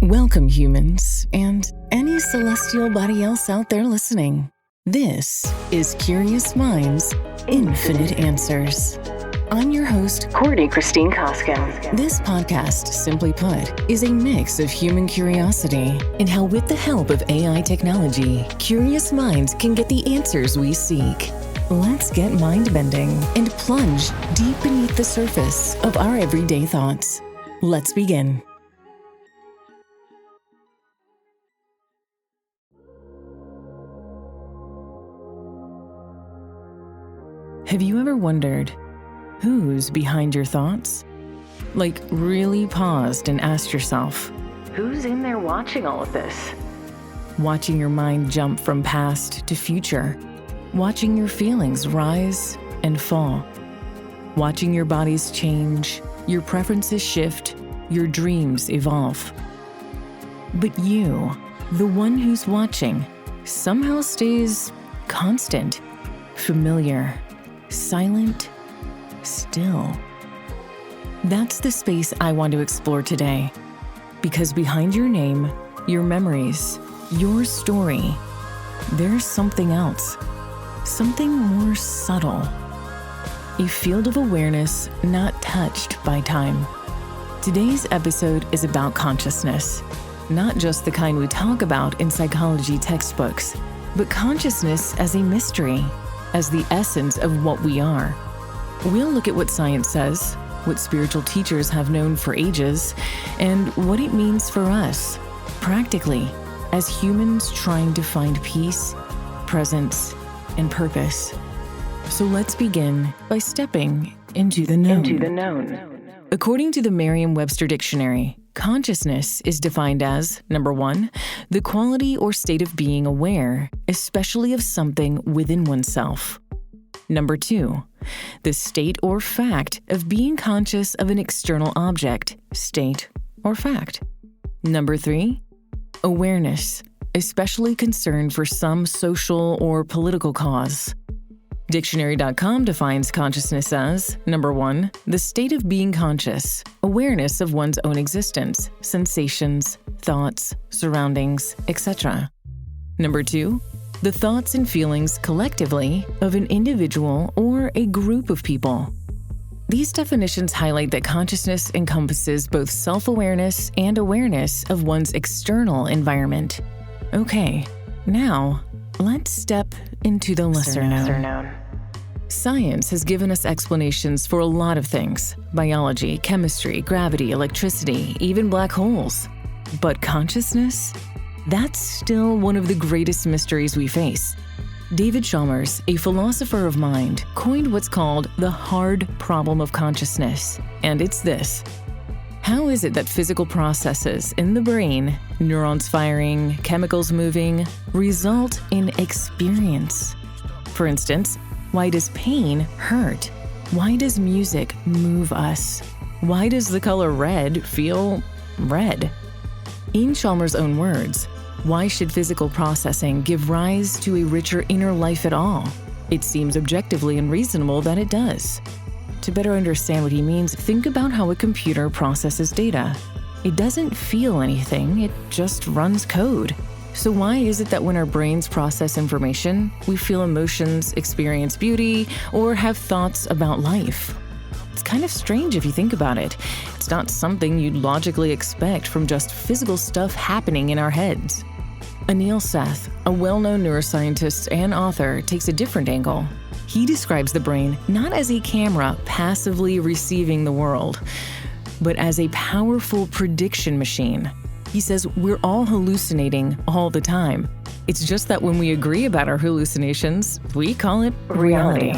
Welcome, humans, and any celestial body else out there listening. This is Curious Minds, Infinite Answers. I'm your host, Courtney Christine Koskin. This podcast, simply put, is a mix of human curiosity and how, with the help of AI technology, curious minds can get the answers we seek. Let's get mind-bending and plunge deep beneath the surface of our everyday thoughts. Let's begin. Have you ever wondered who's behind your thoughts? Like, really paused and asked yourself, who's in there watching all of this? Watching your mind jump from past to future. Watching your feelings rise and fall. Watching your bodies change, your preferences shift, your dreams evolve. But you, the one who's watching, somehow stays constant, familiar, silent, still. That's the space I want to explore today. Because behind your name, your memories, your story, there's something else. Something more subtle. A field of awareness not touched by time. Today's episode is about consciousness. Not just the kind we talk about in psychology textbooks, but consciousness as a mystery, as the essence of what we are. We'll look at what science says, what spiritual teachers have known for ages, and what it means for us, practically, as humans trying to find peace, presence, and purpose. So let's begin by stepping into the known. According to the Merriam-Webster Dictionary, consciousness is defined as, number 1, the quality or state of being aware, especially of something within oneself. Number 2, the state or fact of being conscious of an external object, state, or fact. Number 3, awareness, especially concerned for some social or political cause. Dictionary.com defines consciousness as, number 1, the state of being conscious, awareness of one's own existence, sensations, thoughts, surroundings, etc. Number 2, the thoughts and feelings collectively of an individual or a group of people. These definitions highlight that consciousness encompasses both self-awareness and awareness of one's external environment. Okay, now let's step into the lesser known. Science has given us explanations for a lot of things: biology, chemistry, gravity, electricity, even black holes. But consciousness? That's still one of the greatest mysteries we face. David Chalmers, a philosopher of mind, coined what's called the hard problem of consciousness, and it's this. How is it that physical processes in the brain, neurons firing, chemicals moving, result in experience? For instance, why does pain hurt? Why does music move us? Why does the color red feel red? In Chalmers' own words, why should physical processing give rise to a richer inner life at all? It seems objectively unreasonable that it does. To better understand what he means, think about how a computer processes data. It doesn't feel anything, it just runs code. So why is it that when our brains process information, we feel emotions, experience beauty, or have thoughts about life? It's kind of strange if you think about it. It's not something you'd logically expect from just physical stuff happening in our heads. Anil Seth, a well-known neuroscientist and author, takes a different angle. He describes the brain not as a camera passively receiving the world, but as a powerful prediction machine. He says we're all hallucinating all the time. It's just that when we agree about our hallucinations, we call it reality.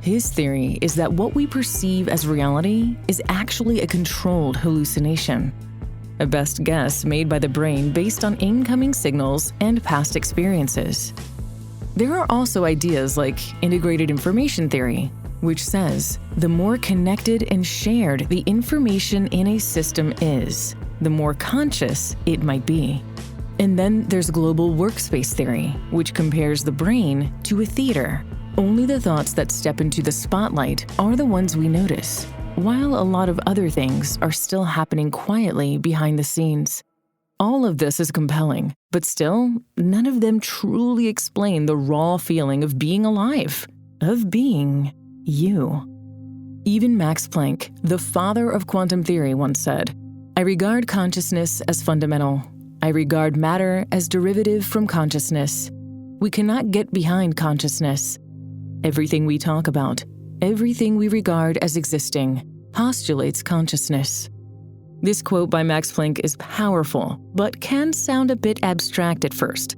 His theory is that what we perceive as reality is actually a controlled hallucination, a best guess made by the brain based on incoming signals and past experiences. There are also ideas like integrated information theory, which says the more connected and shared the information in a system is, the more conscious it might be. And then there's global workspace theory, which compares the brain to a theater. Only the thoughts that step into the spotlight are the ones we notice, while a lot of other things are still happening quietly behind the scenes. All of this is compelling, but still, none of them truly explain the raw feeling of being alive, of being you. Even Max Planck, the father of quantum theory, once said, "I regard consciousness as fundamental. I regard matter as derivative from consciousness. We cannot get behind consciousness. Everything we talk about, everything we regard as existing, postulates consciousness." This quote by Max Planck is powerful, but can sound a bit abstract at first.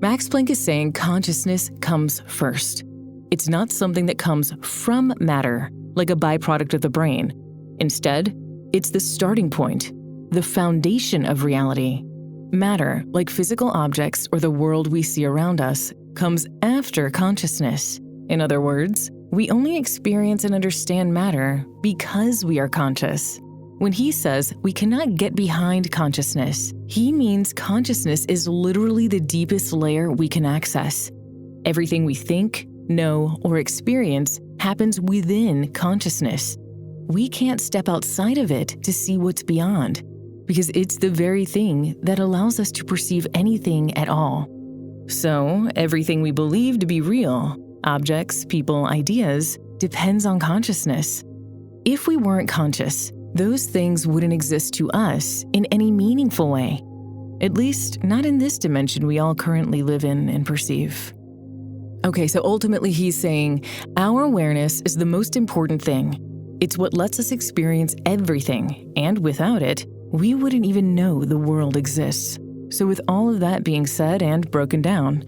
Max Planck is saying consciousness comes first. It's not something that comes from matter, like a byproduct of the brain. Instead, it's the starting point, the foundation of reality. Matter, like physical objects or the world we see around us, comes after consciousness. In other words, we only experience and understand matter because we are conscious. When he says we cannot get behind consciousness, he means consciousness is literally the deepest layer we can access. Everything we think, know, or experience happens within consciousness. We can't step outside of it to see what's beyond, because it's the very thing that allows us to perceive anything at all. So, everything we believe to be real, objects, people, ideas, depends on consciousness. If we weren't conscious, those things wouldn't exist to us in any meaningful way. At least, not in this dimension we all currently live in and perceive. Okay, so ultimately he's saying, our awareness is the most important thing. It's what lets us experience everything, and without it, we wouldn't even know the world exists. So with all of that being said and broken down,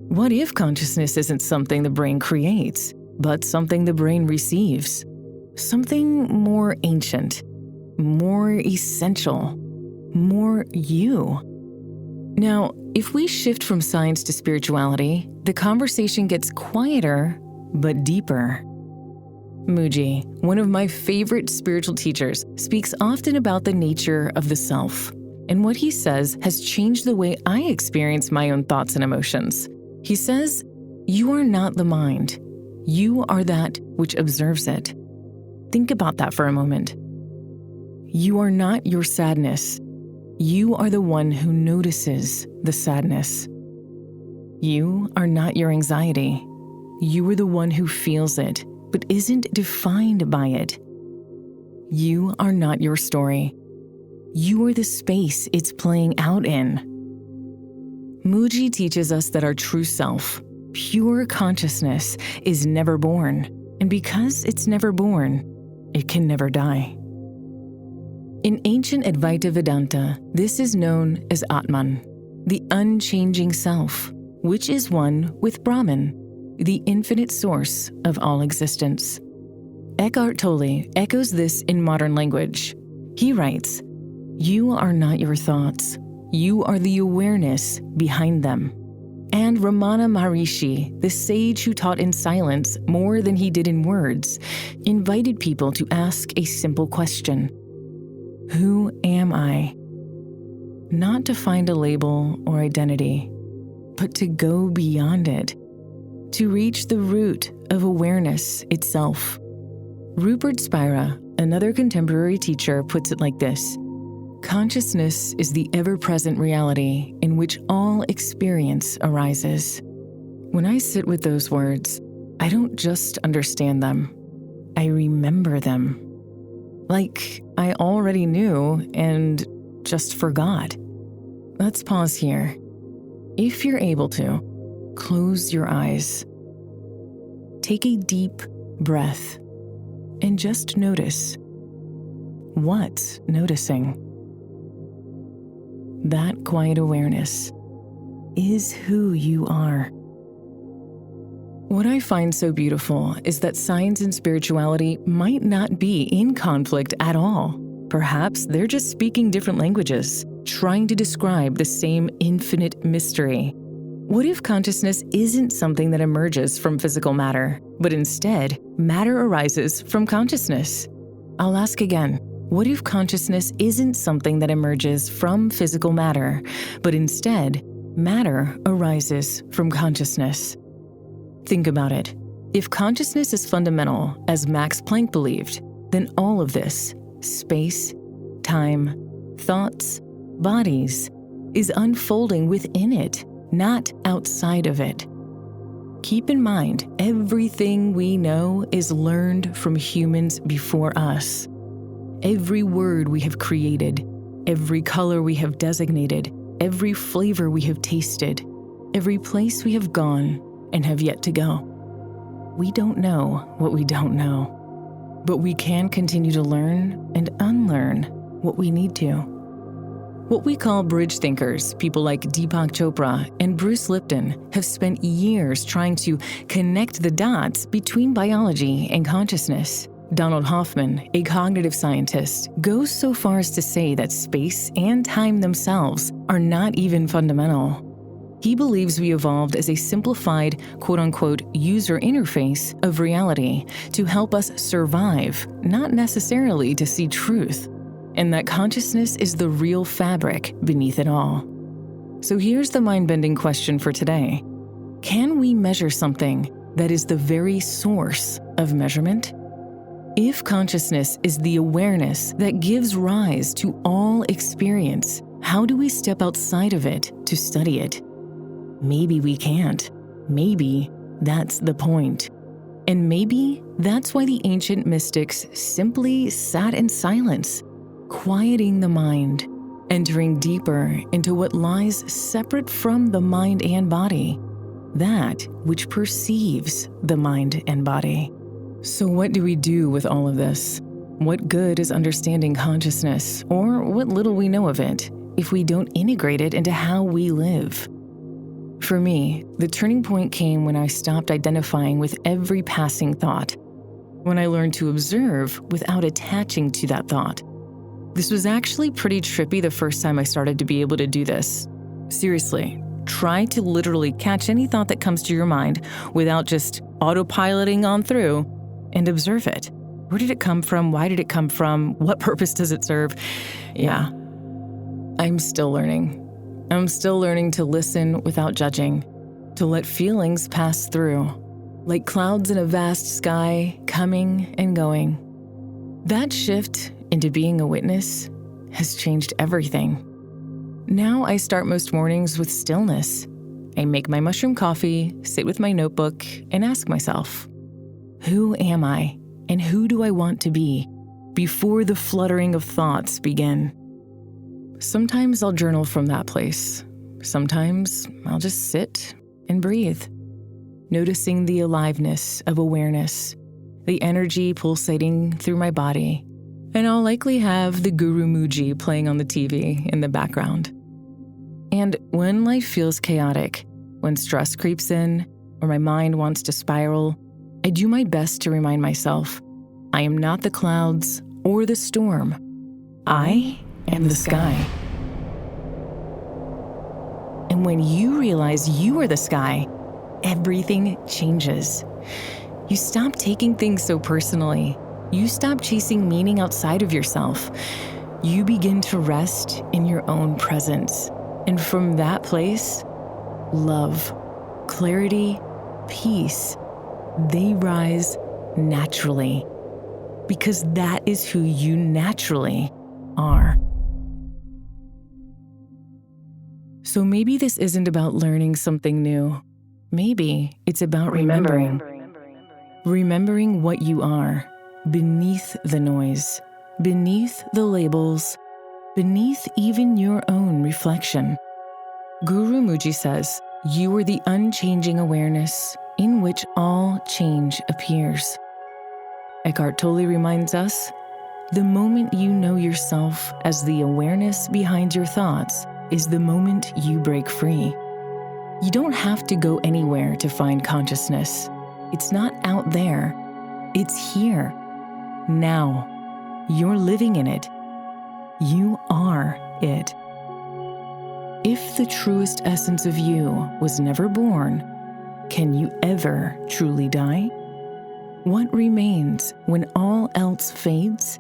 what if consciousness isn't something the brain creates, but something the brain receives? Something more ancient, more essential, more you. Now, if we shift from science to spirituality, the conversation gets quieter, but deeper. Mooji, one of my favorite spiritual teachers, speaks often about the nature of the self, and what he says has changed the way I experience my own thoughts and emotions. He says, "You are not the mind. You are that which observes it." Think about that for a moment. You are not your sadness. You are the one who notices the sadness. You are not your anxiety. You are the one who feels it, but isn't defined by it. You are not your story. You are the space it's playing out in. Mooji teaches us that our true self, pure consciousness, is never born, and because it's never born, it can never die. In ancient Advaita Vedanta, this is known as Atman, the unchanging self, which is one with Brahman, the infinite source of all existence. Eckhart Tolle echoes this in modern language. He writes, "You are not your thoughts. You are the awareness behind them." And Ramana Maharishi, the sage who taught in silence more than he did in words, invited people to ask a simple question. Who am I? Not to find a label or identity, but to go beyond it, to reach the root of awareness itself. Rupert Spira, another contemporary teacher, puts it like this: consciousness is the ever-present reality in which all experience arises. When I sit with those words, I don't just understand them, I remember them. Like I already knew and just forgot. Let's pause here. If you're able to, close your eyes. Take a deep breath and just notice. What's noticing? That quiet awareness is who you are. What I find so beautiful is that science and spirituality might not be in conflict at all. Perhaps they're just speaking different languages, trying to describe the same infinite mystery. What if consciousness isn't something that emerges from physical matter, but instead, matter arises from consciousness? I'll ask again. What if consciousness isn't something that emerges from physical matter, but instead, matter arises from consciousness? Think about it. If consciousness is fundamental, as Max Planck believed, then all of this, space, time, thoughts, bodies, is unfolding within it, not outside of it. Keep in mind, everything we know is learned from humans before us. Every word we have created, every color we have designated, every flavor we have tasted, every place we have gone and have yet to go. We don't know what we don't know, but we can continue to learn and unlearn what we need to. What we call bridge thinkers, people like Deepak Chopra and Bruce Lipton, have spent years trying to connect the dots between biology and consciousness. Donald Hoffman, a cognitive scientist, goes so far as to say that space and time themselves are not even fundamental. He believes we evolved as a simplified, quote-unquote, user interface of reality to help us survive, not necessarily to see truth, and that consciousness is the real fabric beneath it all. So here's the mind-bending question for today. Can we measure something that is the very source of measurement? If consciousness is the awareness that gives rise to all experience, how do we step outside of it to study it? Maybe we can't. Maybe that's the point. And maybe that's why the ancient mystics simply sat in silence, quieting the mind, entering deeper into what lies separate from the mind and body, that which perceives the mind and body. So what do we do with all of this? What good is understanding consciousness, or what little we know of it, if we don't integrate it into how we live? For me, the turning point came when I stopped identifying with every passing thought, when I learned to observe without attaching to that thought. This was actually pretty trippy the first time I started to be able to do this. Seriously, try to literally catch any thought that comes to your mind without just autopiloting on through and observe it. Where did it come from? Why did it come from? What purpose does it serve? Yeah, I'm still learning. I'm still learning to listen without judging, to let feelings pass through, like clouds in a vast sky, coming and going. That shift into being a witness has changed everything. Now I start most mornings with stillness. I make my mushroom coffee, sit with my notebook, and ask myself, who am I and who do I want to be before the fluttering of thoughts begin? Sometimes I'll journal from that place. Sometimes I'll just sit and breathe, noticing the aliveness of awareness, the energy pulsating through my body, and I'll likely have the guru Mooji playing on the TV in the background. And when life feels chaotic, when stress creeps in, or my mind wants to spiral, I do my best to remind myself, I am not the clouds or the storm. I am the sky. And when you realize you are the sky, everything changes. You stop taking things so personally. You stop chasing meaning outside of yourself. You begin to rest in your own presence. And from that place, love, clarity, peace, they rise naturally. Because that is who you naturally are. So maybe this isn't about learning something new. Maybe it's about remembering. Remembering what you are, beneath the noise, beneath the labels, beneath even your own reflection. Guru Mooji says, you are the unchanging awareness in which all change appears. Eckhart Tolle reminds us, the moment you know yourself as the awareness behind your thoughts is the moment you break free. You don't have to go anywhere to find consciousness. It's not out there. It's here. Now. You're living in it. You are it. If the truest essence of you was never born, can you ever truly die? What remains when all else fades?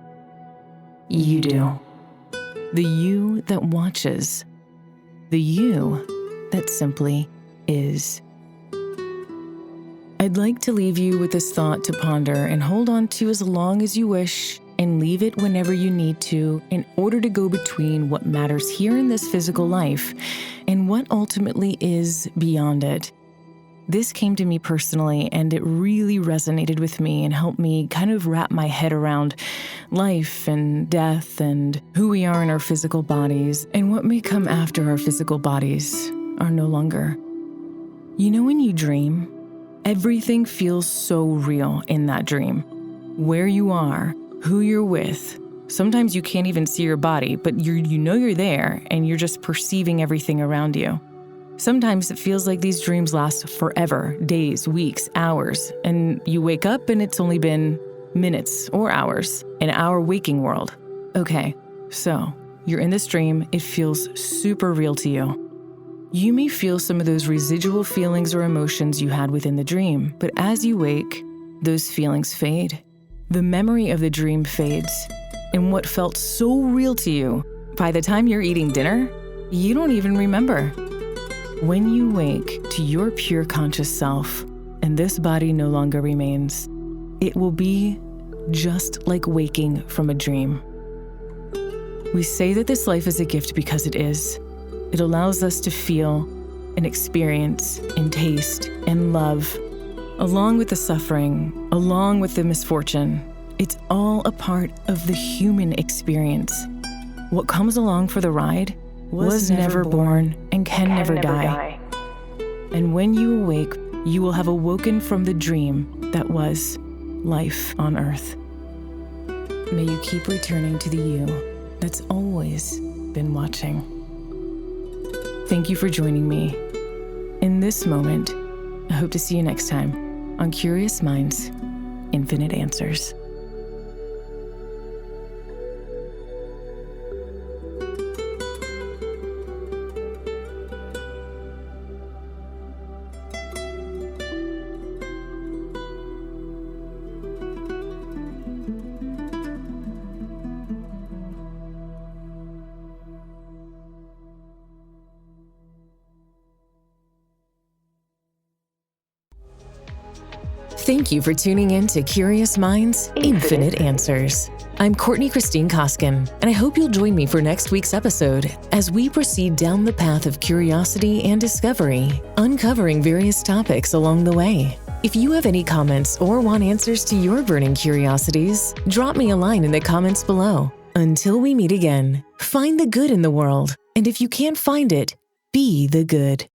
You do. The you that watches. The you that simply is. I'd like to leave you with this thought to ponder and hold on to as long as you wish and leave it whenever you need to in order to go between what matters here in this physical life and what ultimately is beyond it. This came to me personally, and it really resonated with me and helped me kind of wrap my head around life and death and who we are in our physical bodies and what may come after our physical bodies are no longer. You know, when you dream, everything feels so real in that dream. Where you are, who you're with. Sometimes you can't even see your body, but you know you're there and you're just perceiving everything around you. Sometimes it feels like these dreams last forever, days, weeks, hours, and you wake up and it's only been minutes or hours in our waking world. Okay, so you're in this dream, it feels super real to you. You may feel some of those residual feelings or emotions you had within the dream, but as you wake, those feelings fade. The memory of the dream fades, and what felt so real to you, by the time you're eating dinner, you don't even remember. When you wake to your pure conscious self, and this body no longer remains, it will be just like waking from a dream. We say that this life is a gift because it is. It allows us to feel and experience and taste and love, along with the suffering, along with the misfortune. It's all a part of the human experience. What comes along for the ride was never born and can never die. And when you awake, you will have awoken from the dream that was life on earth. May you keep returning to the you that's always been watching. Thank you for joining me in this moment. I hope to see you next time on Curious Minds, Infinite Answers. Thank you for tuning in to Curious Minds, Infinite Answers. I'm Courtney Christine Koskin, and I hope you'll join me for next week's episode as we proceed down the path of curiosity and discovery, uncovering various topics along the way. If you have any comments or want answers to your burning curiosities, drop me a line in the comments below. Until we meet again, find the good in the world, and if you can't find it, be the good.